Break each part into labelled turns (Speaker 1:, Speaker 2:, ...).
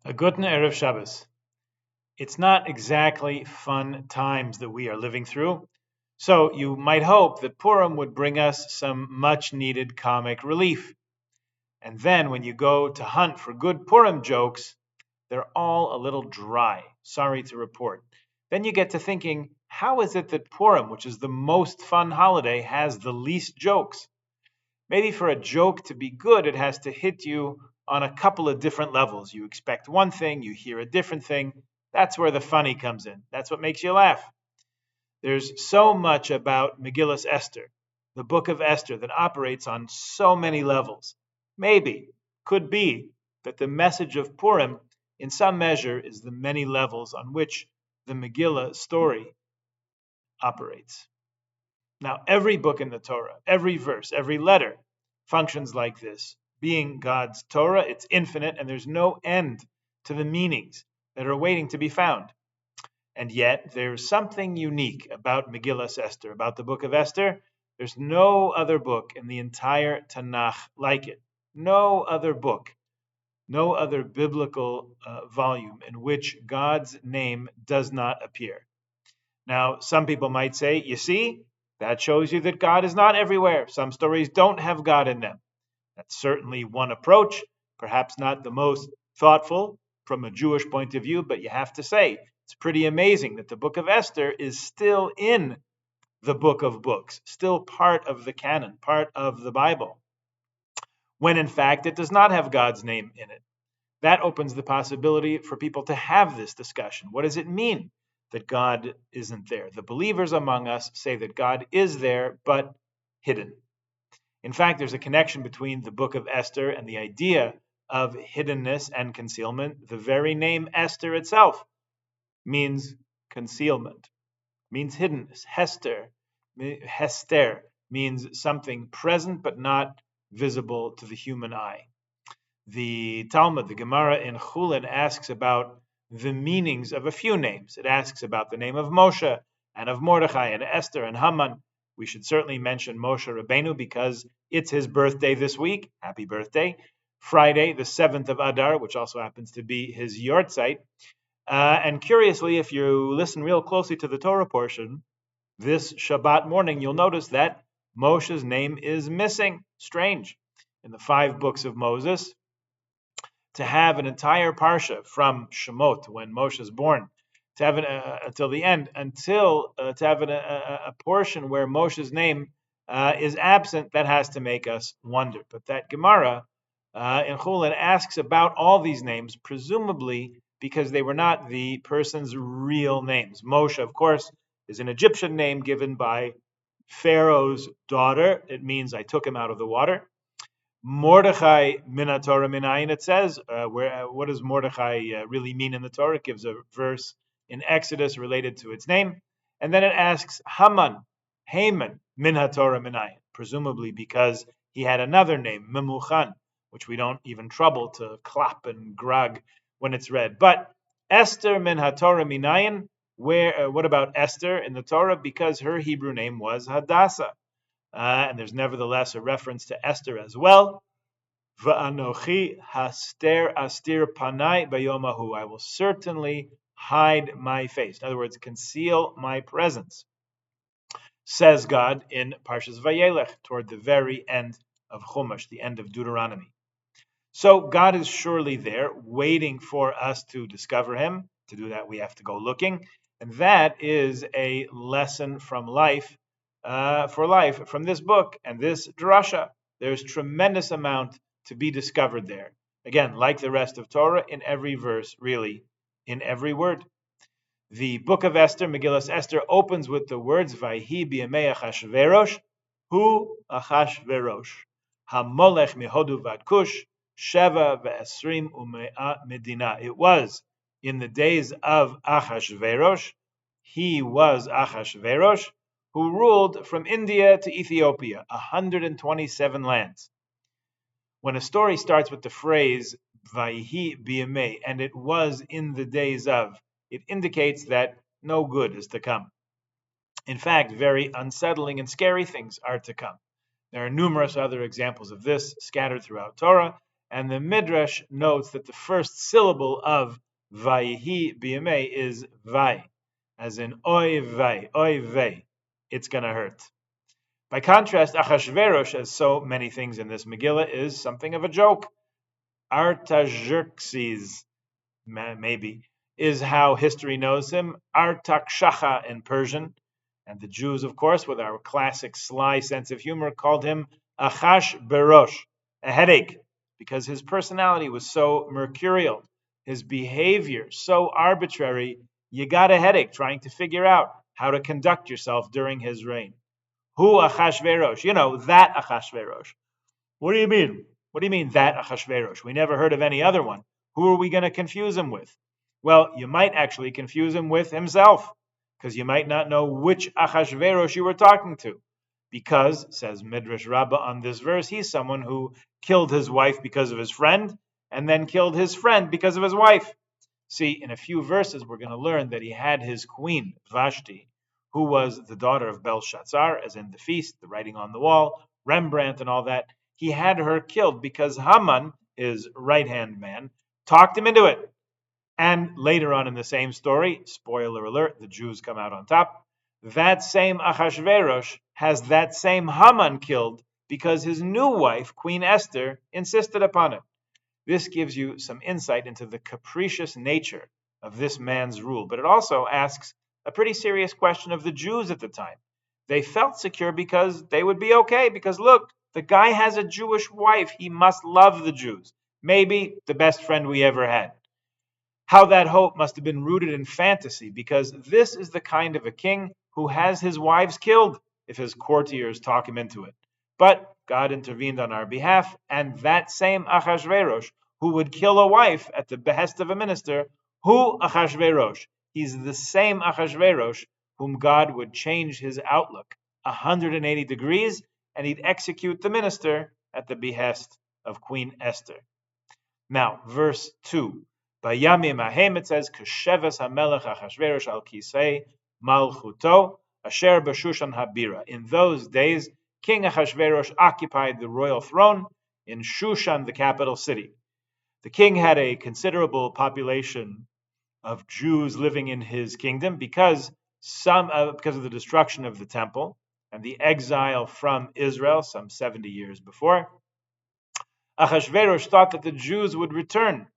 Speaker 1: A Guten Erev Shabbos. It's not exactly fun times that we are living through, so you might hope that Purim would bring us some much needed comic relief. And then when you go to hunt for good Purim jokes, they're all a little dry, sorry to report. Then you get to thinking, how is it that Purim, which is the most fun holiday, has the least jokes? Maybe for a joke to be good, it has to hit you on a couple of different levels. You expect one thing, you hear a different thing. That's where the funny comes in. That's what makes you laugh. There's so much about Megillas Esther, the book of Esther, that operates on so many levels. Maybe, could be, that the message of Purim, in some measure, is the many levels on which the Megillah story operates. Now, every book in the Torah, every verse, every letter functions like this. Being God's Torah, it's infinite, and there's no end to the meanings that are waiting to be found. And yet, there's something unique about Megillas Esther, about the book of Esther. There's no other book in the entire Tanakh like it. No other book, no other biblical volume in which God's name does not appear. Now, some people might say, you see, that shows you that God is not everywhere. Some stories don't have God in them. That's certainly one approach, perhaps not the most thoughtful from a Jewish point of view, but you have to say, it's pretty amazing that the book of Esther is still in the book of books, still part of the canon, part of the Bible, when in fact it does not have God's name in it. That opens the possibility for people to have this discussion. What does it mean that God isn't there? The believers among us say that God is there, but hidden. In fact, there's a connection between the book of Esther and the idea of hiddenness and concealment. The very name Esther itself means concealment, means hiddenness. Hester means something present but not visible to the human eye. The Talmud, the Gemara in Chulin, asks about the meanings of a few names. It asks about the name of Moshe and of Mordechai and Esther and Haman. We should certainly mention Moshe Rabbeinu because it's his birthday this week. Happy birthday. Friday, the 7th of Adar, which also happens to be his Yortzeit. And curiously, if you listen real closely to the Torah portion, this Shabbat morning, you'll notice that Moshe's name is missing. Strange. In the 5 books of Moses, to have an entire parsha from Shemot, when Moshe is born, to have until the end, to have a portion where Moshe's name is absent, that has to make us wonder. But that Gemara in Chulin asks about all these names, presumably because they were not the person's real names. Moshe, of course, is an Egyptian name given by Pharaoh's daughter. It means I took him out of the water. Mordechai min haTorah minayin, it says. What does Mordechai really mean in the Torah? It gives a verse in Exodus related to its name. And then it asks Haman min haTorah minayin, presumably because he had another name, Memuchan, which we don't even trouble to clap and grog when it's read. But Esther min haTorah minayin, what about Esther in the Torah? Because her Hebrew name was Hadassah. And there's nevertheless a reference to Esther as well. Va'anochi haster astir panai bayomahu. I will certainly hide my face. In other words, conceal my presence, says God in Parshas Vayelech, toward the very end of Chumash, the end of Deuteronomy. So God is surely there, waiting for us to discover him. To do that, we have to go looking. And that is a lesson from life, for life, from this book and this drasha. There's tremendous amount to be discovered there. Again, like the rest of Torah, in every verse, really, in every word. The book of Esther, Megillas Esther, opens with the words, Vayhi b'yamei Achashverosh, hu Achashverosh, hamolech mihodu vad kush, sheva ve'esrim u'me'a medina. It was in the days of Achashverosh, he was Achashverosh, who ruled from India to Ethiopia, 127 lands. When a story starts with the phrase Vayhi b'yamei, and it was in the days of, it indicates that no good is to come. In fact, very unsettling and scary things are to come. There are numerous other examples of this scattered throughout Torah, And the Midrash notes that the first syllable of Vayihi Biyamei is Vai, as in Oy Vei, it's going to hurt. By contrast, Achashverosh, as so many things in this Megillah, is something of a joke. Artaxerxes, maybe, is how history knows him. Artakshacha in Persian. And the Jews, of course, with our classic sly sense of humor, called him Achash Berosh, a headache, because his personality was so mercurial, his behavior so arbitrary, you got a headache trying to figure out how to conduct yourself during his reign. Who Achashverosh? You know, that Achashverosh. What do you mean? What do you mean that Achashverosh? We never heard of any other one. Who are we going to confuse him with? Well, you might actually confuse him with himself, because you might not know which Achashverosh you were talking to. Because, says Midrash Rabbah on this verse, he's someone who killed his wife because of his friend, and then killed his friend because of his wife. See, in a few verses, we're going to learn that he had his queen, Vashti, who was the daughter of Belshazzar, as in the feast, the writing on the wall, Rembrandt, and all that. He had her killed because Haman, his right-hand man, talked him into it. And later on in the same story, spoiler alert, the Jews come out on top, that same Achashverosh has that same Haman killed because his new wife, Queen Esther, insisted upon it. This gives you some insight into the capricious nature of this man's rule, but it also asks a pretty serious question of the Jews at the time. They felt secure because they would be okay, because look, the guy has a Jewish wife. He must love the Jews. Maybe the best friend we ever had. How that hope must have been rooted in fantasy, because this is the kind of a king who has his wives killed if his courtiers talk him into it. But God intervened on our behalf, and that same Achashverosh, who would kill a wife at the behest of a minister, who Achashverosh? He's the same Achashverosh whom God would change his outlook 180 degrees, and he'd execute the minister at the behest of Queen Esther. Now, verse 2. Bayamim ahem, it says, Kesheves hamelech Achashverosh al kisei malchuto asher b'Shushan habira. In those days, King Achashverosh occupied the royal throne in Shushan, the capital city. The king had a considerable population of Jews living in his kingdom because of the destruction of the temple and the exile from Israel some 70 years before. Achashverosh thought that the Jews would return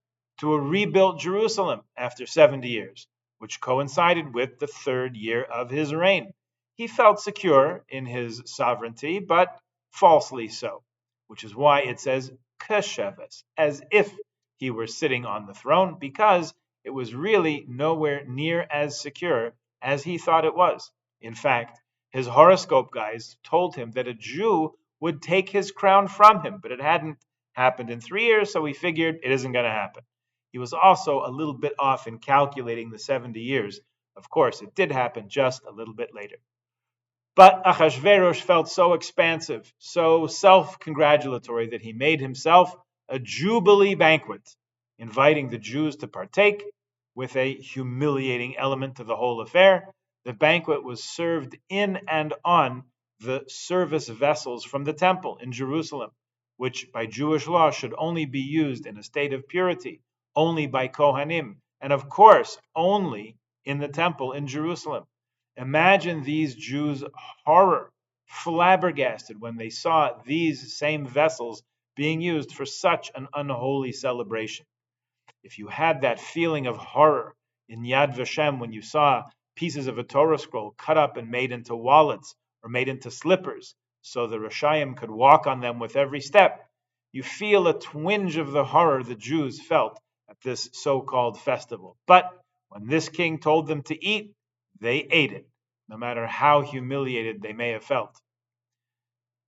Speaker 1: to a rebuilt Jerusalem after 70 years, which coincided with the third year of his reign. He felt secure in his sovereignty, but falsely so, which is why it says Kesheves, as if he were sitting on the throne, because it was really nowhere near as secure as he thought it was. In fact, his horoscope guys told him that a Jew would take his crown from him, but it hadn't happened in 3 years, so he figured it isn't going to happen. He was also a little bit off in calculating the 70 years. Of course, it did happen just a little bit later. But Achashverosh felt so expansive, so self-congratulatory, that he made himself a jubilee banquet, inviting the Jews to partake with a humiliating element to the whole affair. The banquet was served in and on the service vessels from the temple in Jerusalem, which by Jewish law should only be used in a state of purity, only by Kohanim, and of course, only in the temple in Jerusalem. Imagine these Jews' horror, flabbergasted when they saw these same vessels being used for such an unholy celebration. If you had that feeling of horror in Yad Vashem when you saw pieces of a Torah scroll cut up and made into wallets or made into slippers so the Rashayim could walk on them with every step, you feel a twinge of the horror the Jews felt at this so-called festival. But when this king told them to eat, they ate it, no matter how humiliated they may have felt.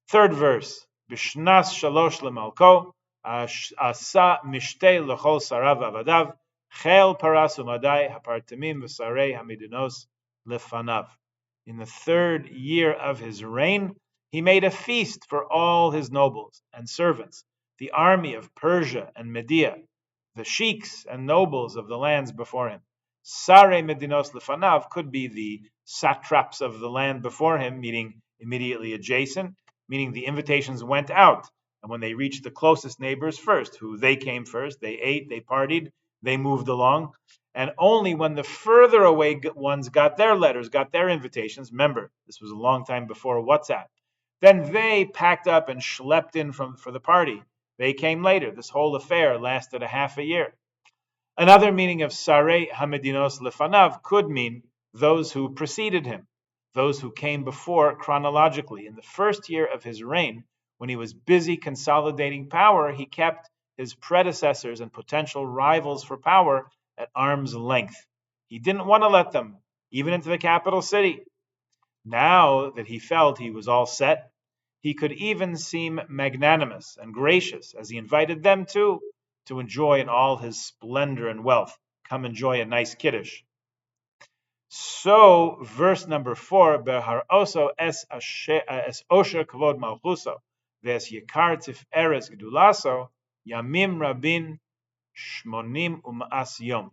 Speaker 1: Third verse, Bishnas shalosh lemalko, asa mishtei lechol sarav avadav, chel paras umadai hapartamim v'sarei hamidinos lefanav. In the third year of his reign, he made a feast for all his nobles and servants, the army of Persia and Media, the sheiks and nobles of the lands before him. Sarei medinos lefanav could be the satraps of the land before him, meaning immediately adjacent, meaning the invitations went out And when they reached the closest neighbors first, who they came first, they ate, they partied, they moved along. And only when the further away ones got their letters, got their invitations, remember, this was a long time before WhatsApp, then they packed up and schlepped in for the party. They came later. This whole affair lasted a half a year. Another meaning of Sarei Hamedinos Lefanav could mean those who preceded him, those who came before chronologically. In the first year of his reign, when he was busy consolidating power, he kept his predecessors and potential rivals for power at arm's length. He didn't want to let them, even into the capital city. Now that he felt he was all set, he could even seem magnanimous and gracious as he invited them too to enjoy in all his splendor and wealth. Come enjoy a nice kiddush. So, verse number 4, Behar oso es osher kavod malchuso, ves yikar tif'eres gedulaso, yamim rabin shmonim u'ma'as yom.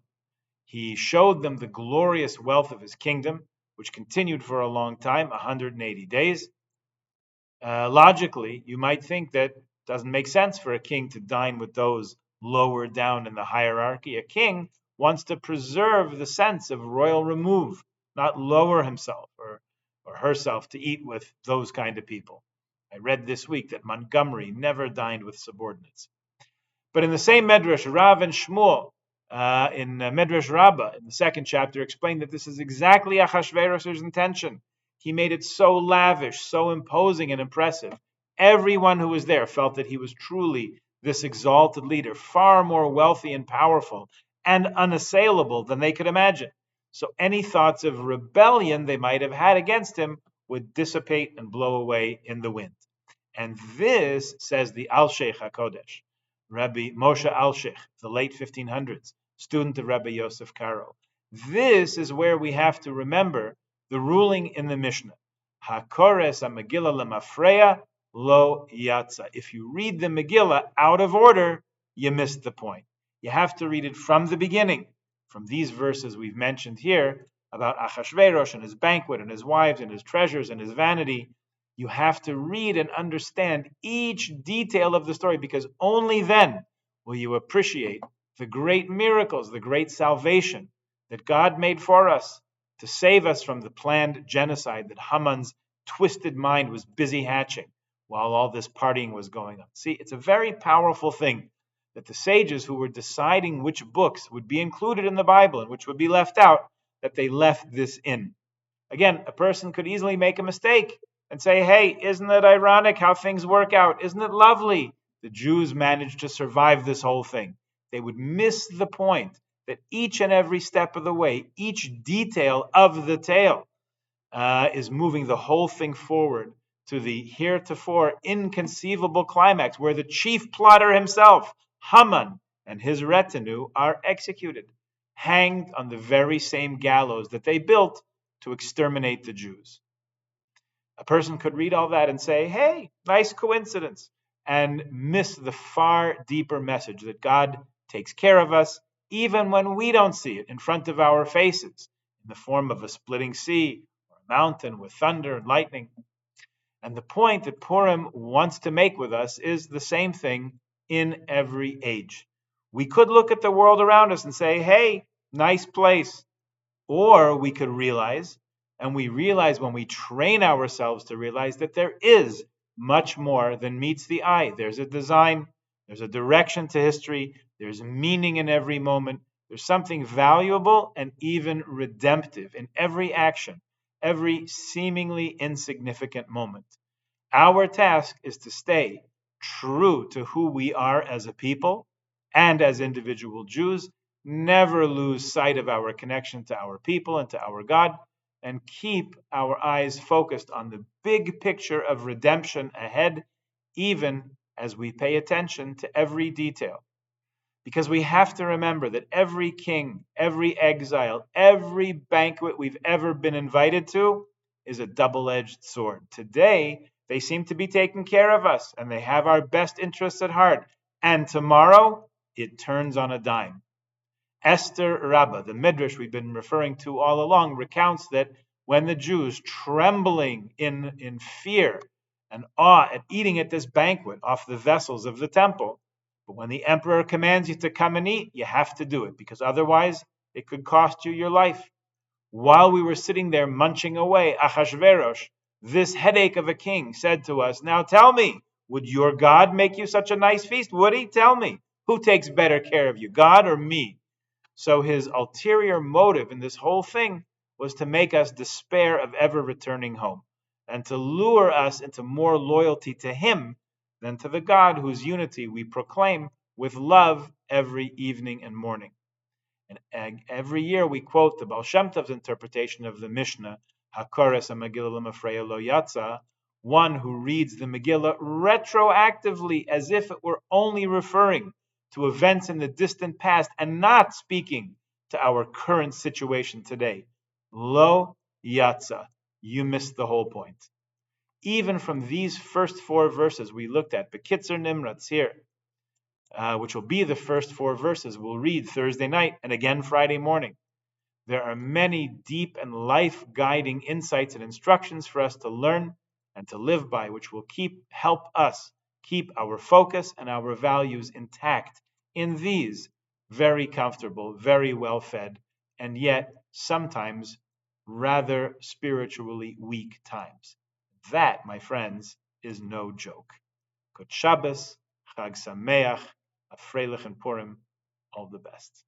Speaker 1: He showed them the glorious wealth of his kingdom, which continued for a long time, 180 days. Logically, you might think that it doesn't make sense for a king to dine with those lower down in the hierarchy. A king wants to preserve the sense of royal remove, not lower himself or herself to eat with those kind of people. I read this week that Montgomery never dined with subordinates. But in the same Medrash, Rav and Shmuel, in Medrash Rabbah, in the second chapter, explained that this is exactly Achashverosh's intention. He made it so lavish, so imposing and impressive. Everyone who was there felt that he was truly this exalted leader, far more wealthy and powerful and unassailable than they could imagine. So any thoughts of rebellion they might have had against him would dissipate and blow away in the wind. And this, says the Al-Sheikh HaKodesh, Rabbi Moshe Al-Sheikh, the late 1500s, student of Rabbi Yosef Karo. This is where we have to remember the ruling in the Mishnah. HaKores HaMegillah Lemafreya Lo Yatza. If you read the Megillah out of order, you missed the point. You have to read it from the beginning, from these verses we've mentioned here about Achashverosh and his banquet and his wives and his treasures and his vanity. You have to read and understand each detail of the story, because only then will you appreciate the great miracles, the great salvation that God made for us to save us from the planned genocide that Haman's twisted mind was busy hatching while all this partying was going on. See, it's a very powerful thing that the sages who were deciding which books would be included in the Bible and which would be left out, that they left this in. Again, a person could easily make a mistake and say, hey, isn't it ironic how things work out? Isn't it lovely? The Jews managed to survive this whole thing. They would miss the point that each and every step of the way, each detail of the tale is moving the whole thing forward to the heretofore inconceivable climax where the chief plotter himself, Haman, and his retinue are executed, hanged on the very same gallows that they built to exterminate the Jews. A person could read all that and say, hey, nice coincidence, and miss the far deeper message that God takes care of us even when we don't see it in front of our faces, in the form of a splitting sea or a mountain with thunder and lightning. And the point that Purim wants to make with us is the same thing in every age. We could look at the world around us and say, hey, nice place. Or we could realize, and we realize when we train ourselves to realize, that there is much more than meets the eye. There's a design, there's a direction to history, there's meaning in every moment, there's something valuable and even redemptive in every action, every seemingly insignificant moment. Our task is to stay true to who we are as a people and as individual Jews, never lose sight of our connection to our people and to our God, and keep our eyes focused on the big picture of redemption ahead, even as we pay attention to every detail. Because we have to remember that every king, every exile, every banquet we've ever been invited to is a double-edged sword. Today, they seem to be taking care of us, and they have our best interests at heart. And tomorrow, it turns on a dime. Esther Rabbah, the Midrash we've been referring to all along, recounts that when the Jews, trembling in fear and awe at eating at this banquet off the vessels of the temple. But when the emperor commands you to come and eat, you have to do it, because otherwise it could cost you your life. While we were sitting there munching away, Achashverosh, this headache of a king, said to us, "Now tell me, would your God make you such a nice feast? Would he? Tell me. Who takes better care of you, God or me?" So his ulterior motive in this whole thing was to make us despair of ever returning home, and to lure us into more loyalty to him than to the God whose unity we proclaim with love every evening and morning. And every year we quote the Baal Shem Tov's interpretation of the Mishnah, Hakores HaMegillah L'Mafreya Lo Yatza, one who reads the Megillah retroactively as if it were only referring to events in the distant past and not speaking to our current situation today. Lo Yatza, you missed the whole point. Even from these first four verses we looked at, Bekitzer Nimratz here, which will be the first four verses we'll read Thursday night and again Friday morning. There are many deep and life-guiding insights and instructions for us to learn and to live by, which will help us keep our focus and our values intact in these very comfortable, very well-fed, and yet sometimes rather spiritually weak times. That, my friends, is no joke. Good Shabbos, Chag Sameach, a Freilich and Purim, all the best.